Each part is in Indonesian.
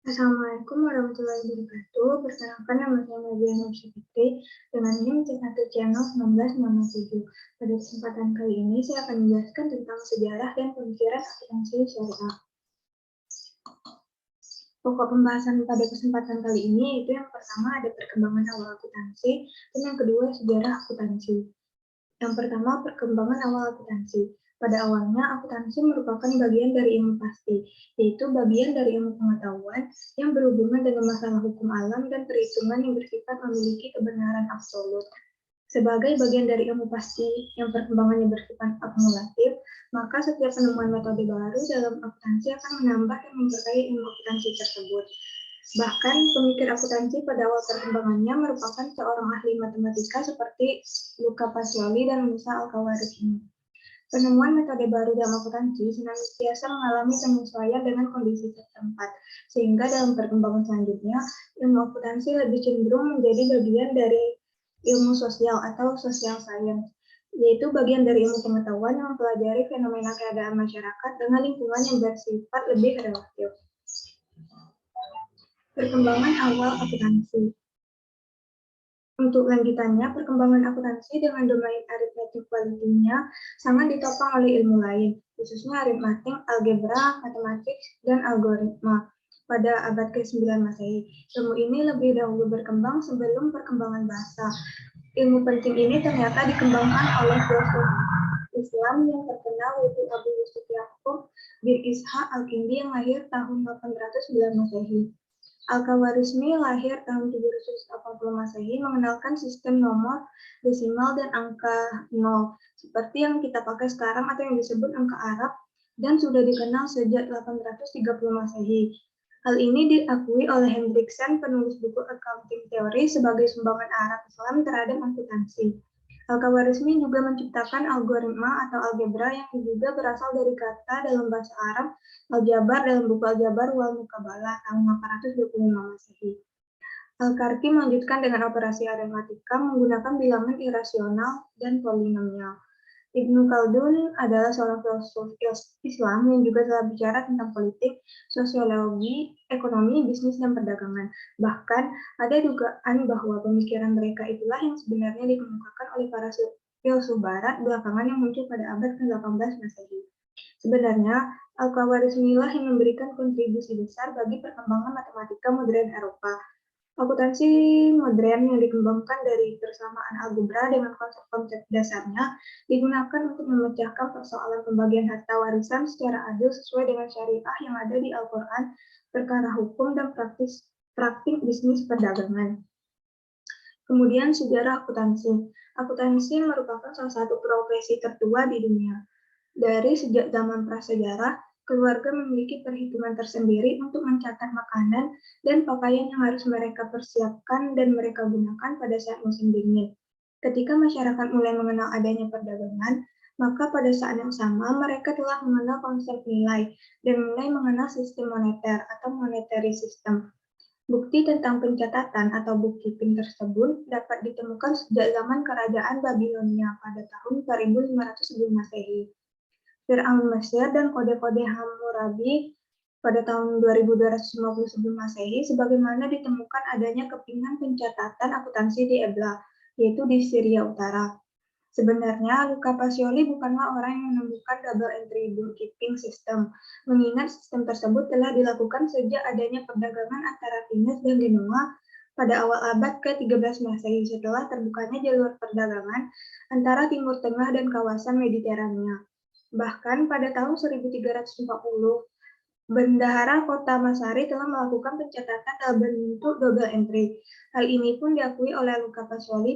Assalamualaikum warahmatullahi wabarakatuh. Perkenalkan nama saya Nabila Fitri dengan NIM C1C01997. Pada kesempatan kali ini saya akan menjelaskan tentang sejarah dan pemikiran akuntansi syariah. Pokok pembahasan pada kesempatan kali ini yaitu yang pertama ada perkembangan awal akuntansi dan yang kedua sejarah akuntansi. Yang pertama, perkembangan awal akuntansi. Pada awalnya, akuntansi merupakan bagian dari ilmu pasti, yaitu bagian dari ilmu pengetahuan yang berhubungan dengan masalah hukum alam dan perhitungan yang bersifat memiliki kebenaran absolut. Sebagai bagian dari ilmu pasti yang perkembangannya bersifat akumulatif, maka setiap penemuan metode baru dalam akuntansi akan menambah dan memperkaya ilmu akuntansi tersebut. Bahkan pemikir akuntansi pada awal perkembangannya merupakan seorang ahli matematika seperti Luca Pacioli dan Musa Al-Khawarizmi. Penemuan metode baru dalam akuntansi senantiasa mengalami penyesuaian dengan kondisi setempat, sehingga dalam perkembangan selanjutnya, ilmu akuntansi lebih cenderung menjadi bagian dari ilmu sosial atau social science, yaitu bagian dari ilmu pengetahuan yang mempelajari fenomena keadaan masyarakat dengan lingkungan yang bersifat lebih relatif. Perkembangan awal akuntansi. Untuk lanjutannya, perkembangan akuntansi dengan domain aritmetik kualitinya sangat ditopang oleh ilmu lain, khususnya aritmatik, algebra, matematik, dan algoritma. Pada abad ke-9 Masehi, ilmu ini lebih dahulu berkembang sebelum perkembangan bahasa. Ilmu penting ini ternyata dikembangkan oleh filsuf Islam yang terkenal yaitu Abu Yusuf Yaqub bin Ishaq Al-Kindi yang lahir tahun 809 Masehi. Al-Khawarizmi lahir tahun 780 Masehi mengenalkan sistem nomor desimal dan angka 0 seperti yang kita pakai sekarang atau yang disebut angka Arab dan sudah dikenal sejak 830 Masehi. Hal ini diakui oleh Hendriksen, penulis buku Accounting Theory, sebagai sumbangan Arab Islam terhadap akuntansi. Al-Khawarizmi juga menciptakan algoritma atau algebra yang juga berasal dari kata dalam bahasa Arab Al-Jabar dalam buku Al-Jabar wal Muqabalah tahun 825 Masehi. Al-Karki melanjutkan dengan operasi aritmatika menggunakan bilangan irasional dan polinomial. Ibnu Khaldun adalah seorang filsuf Islam yang juga telah bicara tentang politik, sosiologi, ekonomi, bisnis, dan perdagangan. Bahkan ada dugaan bahwa pemikiran mereka itulah yang sebenarnya dikemukakan oleh para filsuf Barat belakangan yang muncul pada abad ke-18 Masehi. Sebenarnya, Al-Khawarizmi lah yang memberikan kontribusi besar bagi perkembangan matematika modern Eropa. Akuntansi modern yang dikembangkan dari persamaan algebra dengan konsep-konsep dasarnya digunakan untuk memecahkan persoalan pembagian harta warisan secara adil sesuai dengan syariah yang ada di Al-Quran, perkara hukum, dan praktik bisnis perdagangan. Kemudian sejarah akuntansi. Akuntansi merupakan salah satu profesi tertua di dunia. Dari sejak zaman prasejarah, keluarga memiliki perhitungan tersendiri untuk mencatat makanan dan pakaian yang harus mereka persiapkan dan mereka gunakan pada saat musim dingin. Ketika masyarakat mulai mengenal adanya perdagangan, maka pada saat yang sama mereka telah mengenal konsep nilai dan mulai mengenal sistem moneter atau monetary system. Bukti tentang pencatatan atau bookkeeping tersebut dapat ditemukan sejak zaman kerajaan Babilonia pada tahun 4500 sebelum Masehi. Fir'aun Mesir dan kode-kode Hammurabi pada tahun 2250 sebelum Masehi, sebagaimana ditemukan adanya kepingan pencatatan akuntansi di Ebla, yaitu di Syria Utara. Sebenarnya, Luca Pacioli bukanlah orang yang menemukan double entry bookkeeping system, mengingat sistem tersebut telah dilakukan sejak adanya perdagangan antara Venus dan Genoa pada awal abad ke-13 Masehi setelah terbukanya jalur perdagangan antara Timur Tengah dan kawasan Mediterania. Bahkan pada tahun 1340, Bendahara Kota Masari telah melakukan pencatatan dalam bentuk double entry. Hal ini pun diakui oleh Luca Pacioli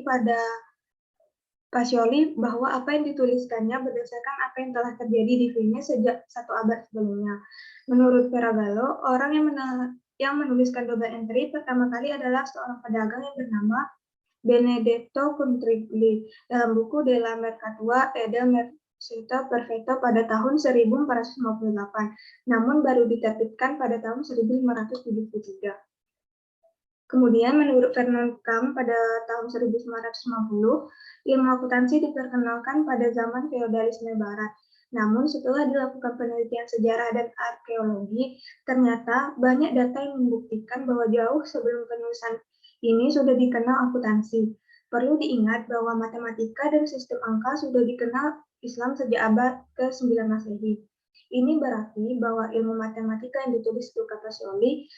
bahwa apa yang dituliskannya berdasarkan apa yang telah terjadi di Venice sejak 1 abad sebelumnya. Menurut Ferragamo, orang yang menuliskan double entry pertama kali adalah seorang pedagang yang bernama Benedetto Contrigli dalam buku Della Mercatua e del Mercato Perfetto pada tahun 1458, namun baru diterbitkan pada tahun 1573. Kemudian menurut Fernand Kam pada tahun 1950, ilmu akuntansi diperkenalkan pada zaman feodalisme barat. Namun setelah dilakukan penelitian sejarah dan arkeologi, ternyata banyak data yang membuktikan bahwa jauh sebelum penulisan ini sudah dikenal akuntansi. Perlu diingat bahwa matematika dan sistem angka sudah dikenal Islam sejak abad ke-9 Masehi. Ini berarti bahwa ilmu matematika yang ditulis Luca Pacioli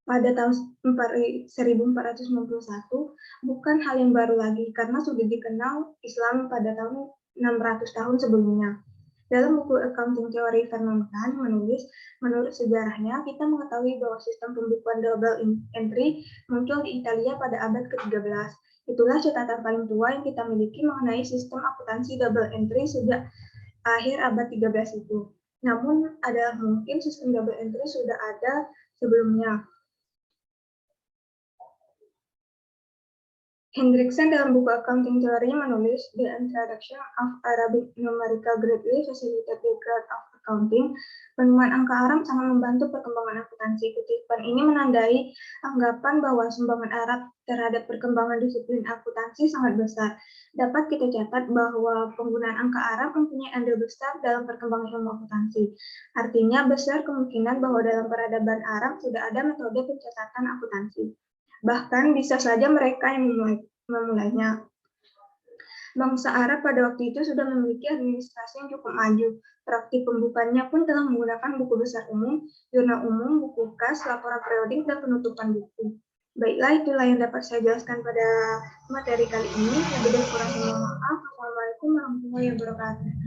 pada tahun 1491 bukan hal yang baru lagi karena sudah dikenal Islam pada tahun 600 tahun sebelumnya. Dalam buku Accounting Theory, Vernon Kahn menulis, menurut sejarahnya, kita mengetahui bahwa sistem pembukuan double entry muncul di Italia pada abad ke-13. Itulah catatan paling tua yang kita miliki mengenai sistem akuntansi double entry sejak akhir abad 13 itu. Namun, ada mungkin sistem double entry sudah ada sebelumnya. Hendrickson dalam buku Accounting Theory menulis, The introduction of Arabic numerical greatly facilitated the growth of accounting. Penemuan angka Arab sangat membantu perkembangan akuntansi. Kutipan ini menandai anggapan bahwa sumbangan Arab terhadap perkembangan disiplin akuntansi sangat besar. Dapat kita catat bahwa penggunaan angka Arab mempunyai andil besar dalam perkembangan ilmu akuntansi. Artinya besar kemungkinan bahwa dalam peradaban Arab sudah ada metode pencatatan akuntansi. Bahkan bisa saja mereka yang memulainya. Bangsa Arab pada waktu itu sudah memiliki administrasi yang cukup maju. Praktik pembukanya pun telah menggunakan buku besar umum, jurnal umum, buku kas, laporan periodik, dan penutupan buku. Baiklah, itulah yang dapat saya jelaskan pada materi kali ini. Lebih dari kurang mohon maaf. Assalamualaikum warahmatullahi wabarakatuh.